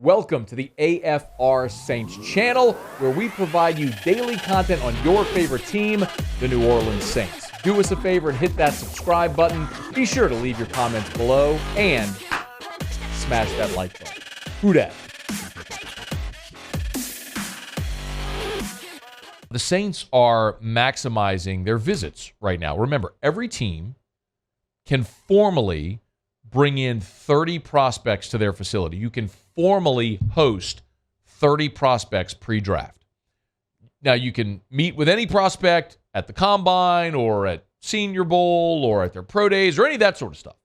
Welcome to the AFR Saints channel, where we provide you daily content on your favorite team, the New Orleans Saints. Do us a favor and hit that subscribe button. Be sure to leave your comments below and smash that like button. Who dat? The Saints are maximizing their visits right now. Remember, every team can formally bring in 30 prospects to their facility. You can formally host 30 prospects pre-draft. Now, you can meet with any prospect at the Combine or at Senior Bowl or at their pro days or any of that sort of stuff.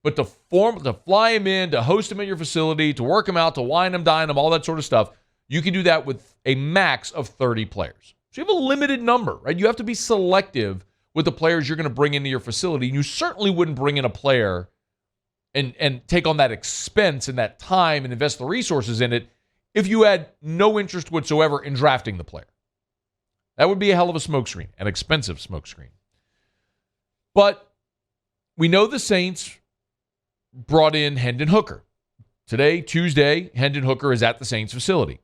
But to fly them in, to host them at your facility, to work them out, to wine them, dine them, all that sort of stuff, you can do that with a max of 30 players. So you have a limited number, right? You have to be selective with the players you're going to bring into your facility. You certainly wouldn't bring in a player and take on that expense and that time and invest the resources in it if you had no interest whatsoever in drafting the player. That would be a hell of a smokescreen, an expensive smokescreen. But we know the Saints brought in Hendon Hooker. Today, Tuesday, Hendon Hooker is at the Saints facility.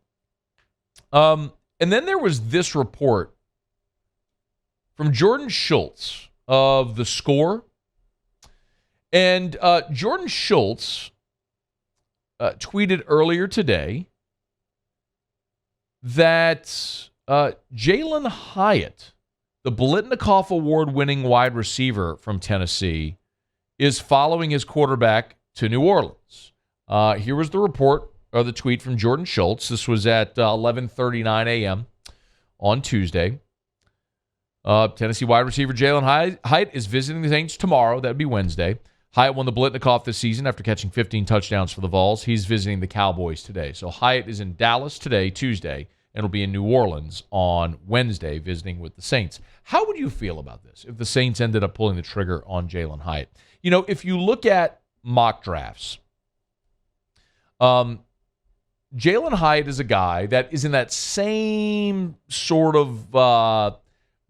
And then there was this report from Jordan Schultz of The Score. And Jordan Schultz tweeted earlier today that Jalin Hyatt, the Biletnikoff Award-winning wide receiver from Tennessee, is following his quarterback to New Orleans. Here was the report, or the tweet from Jordan Schultz. This was at 11:39 a.m. on Tuesday. Tennessee wide receiver Jalin Hyatt is visiting the Saints tomorrow. That would be Wednesday. Hyatt won the Biletnikoff this season after catching 15 touchdowns for the Vols. He's visiting the Cowboys today. So Hyatt is in Dallas today, Tuesday, and will be in New Orleans on Wednesday visiting with the Saints. How would you feel about this if the Saints ended up pulling the trigger on Jalin Hyatt? You know, if you look at mock drafts, Jalin Hyatt is a guy that is in that same sort of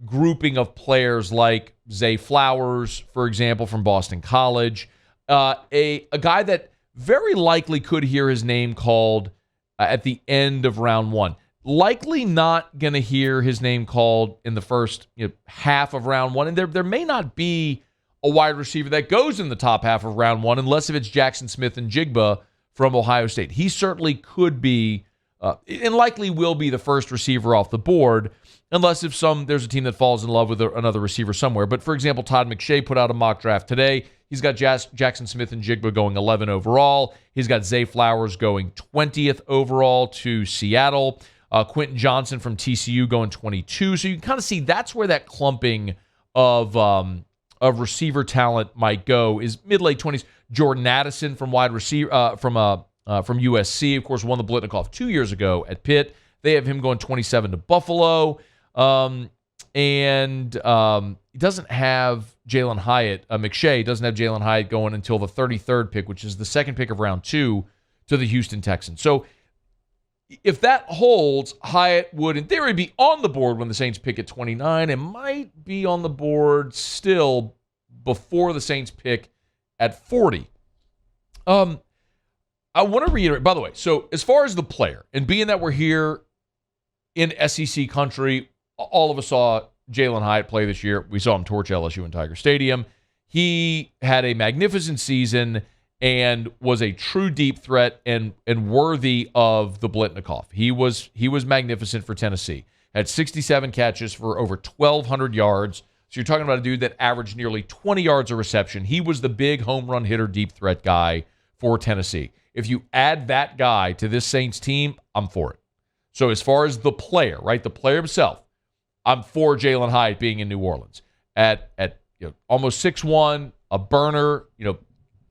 grouping of players like Zay Flowers, for example, from Boston College. A guy that very likely could hear his name called at the end of round one. Likely not going to hear his name called in the first half of round one. And there may not be a wide receiver that goes in the top half of round one unless if it's Jackson Smith-Njigba from Ohio State. He certainly could be and likely will be the first receiver off the board, unless if there's a team that falls in love with another receiver somewhere. But, for example, Todd McShay put out a mock draft today. He's got Jackson Smith-Njigba going 11 overall. He's got Zay Flowers going 20th overall to Seattle. Quentin Johnson from TCU going 22. So you can kind of see that's where that clumping of receiver talent might go, is mid-late 20s. Jordan Addison from wide receiver from USC, of course, won the Biletnikoff 2 years ago at Pitt. They have him going 27 to Buffalo. And he doesn't have Jalin Hyatt. McShay doesn't have Jalin Hyatt going until the 33rd pick, which is the second pick of round 2 to the Houston Texans. So if that holds, Hyatt would, in theory, be on the board when the Saints pick at 29 and might be on the board still before the Saints pick at 40. I want to reiterate, by the way, so as far as the player, and being that we're here in SEC country, all of us saw Jalin Hyatt play this year. We saw him torch LSU in Tiger Stadium. He had a magnificent season and was a true deep threat and worthy of the Biletnikoff. He was magnificent for Tennessee. Had 67 catches for over 1,200 yards. So you're talking about a dude that averaged nearly 20 yards a reception. He was the big home run hitter, deep threat guy for Tennessee. If you add that guy to this Saints team, I'm for it. So as far as the player, right, the player himself, I'm for Jalin Hyatt being in New Orleans. At almost 6'1", a burner,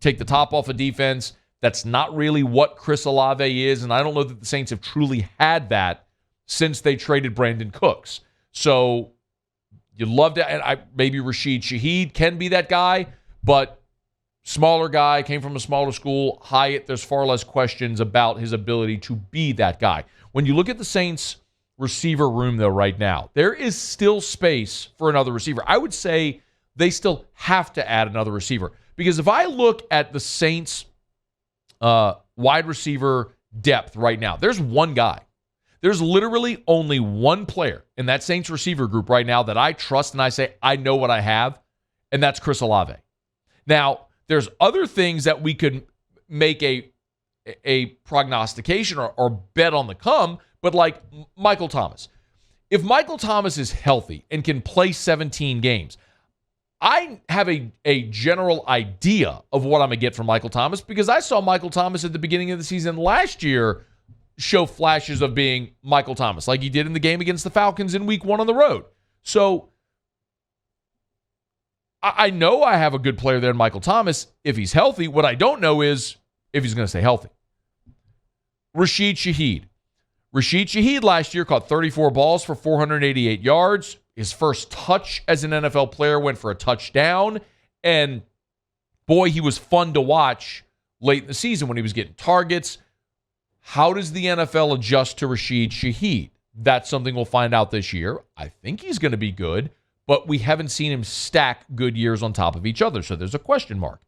take the top off of defense. That's not really what Chris Olave is, and I don't know that the Saints have truly had that since they traded Brandon Cooks. So you'd love to, and maybe Rashid Shaheed can be that guy, but smaller guy, came from a smaller school. Hyatt, there's far less questions about his ability to be that guy. When you look at the Saints receiver room, though, right now, there is still space for another receiver. I would say they still have to add another receiver. Because if I look at the Saints wide receiver depth right now. There's one guy. There's literally only one player in that Saints receiver group right now that I trust and I say, I know what I have, and that's Chris Olave. Now, there's other things that we could make a prognostication or bet on the come, but like Michael Thomas. If Michael Thomas is healthy and can play 17 games, I have a general idea of what I'm going to get from Michael Thomas because I saw Michael Thomas at the beginning of the season last year show flashes of being Michael Thomas, like he did in the game against the Falcons in week 1 on the road. So I know I have a good player there in Michael Thomas if he's healthy. What I don't know is if he's going to stay healthy. Rashid Shaheed. Rashid Shaheed last year caught 34 balls for 488 yards. His first touch as an NFL player went for a touchdown. And boy, he was fun to watch late in the season when he was getting targets. How does the NFL adjust to Rashid Shaheed? That's something we'll find out this year. I think he's going to be good, but we haven't seen him stack good years on top of each other, so there's a question mark.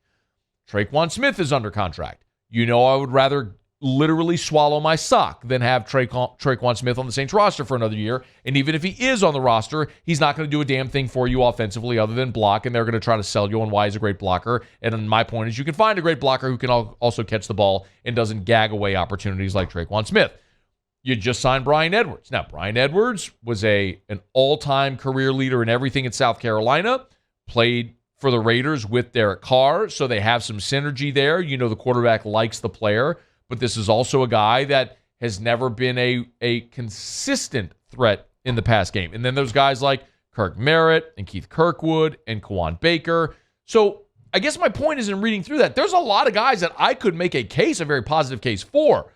Tre'Quan Smith is under contract. You know I would rather literally swallow my sock than have Tre'Quan Smith on the Saints roster for another year. And even if he is on the roster, he's not going to do a damn thing for you offensively other than block, and they're going to try to sell you on why he's a great blocker. And my point is you can find a great blocker who can also catch the ball and doesn't gag away opportunities like Tre'Quan Smith. You just signed Bryan Edwards. Now, Bryan Edwards was an all-time career leader in everything at South Carolina, played for the Raiders with Derek Carr, so they have some synergy there. You know the quarterback likes the player. But this is also a guy that has never been a consistent threat in the pass game. And then there's guys like Kirk Merritt and Keith Kirkwood and Kawan Baker. So I guess my point is in reading through that, there's a lot of guys that I could make a very positive case for.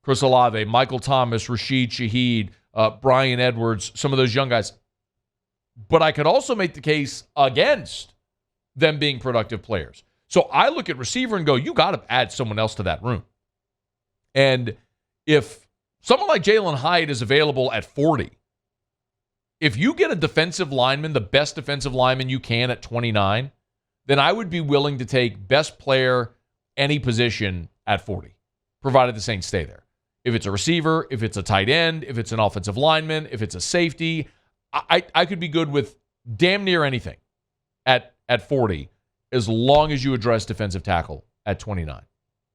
Chris Olave, Michael Thomas, Rashid Shaheed, Bryan Edwards, some of those young guys. But I could also make the case against them being productive players. So I look at receiver and go, you got to add someone else to that room. And if someone like Jalin Hyatt is available at 40, if you get a defensive lineman, the best defensive lineman you can at 29, then I would be willing to take best player, any position at 40, provided the Saints stay there. If it's a receiver, if it's a tight end, if it's an offensive lineman, if it's a safety, I could be good with damn near anything at 40 as long as you address defensive tackle at 29.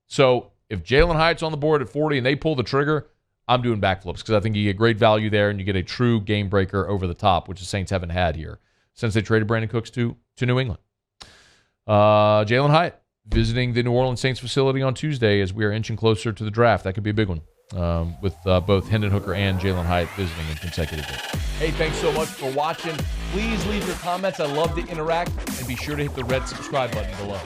So if Jalin Hyatt's on the board at 40 and they pull the trigger, I'm doing backflips because I think you get great value there and you get a true game breaker over the top, which the Saints haven't had here since they traded Brandon Cooks to New England. Jalin Hyatt visiting the New Orleans Saints facility on Tuesday as we are inching closer to the draft. That could be a big one with both Hendon Hooker and Jalin Hyatt visiting in consecutive days. Hey, thanks so much for watching. Please leave your comments. I love to interact, and be sure to hit the red subscribe button below.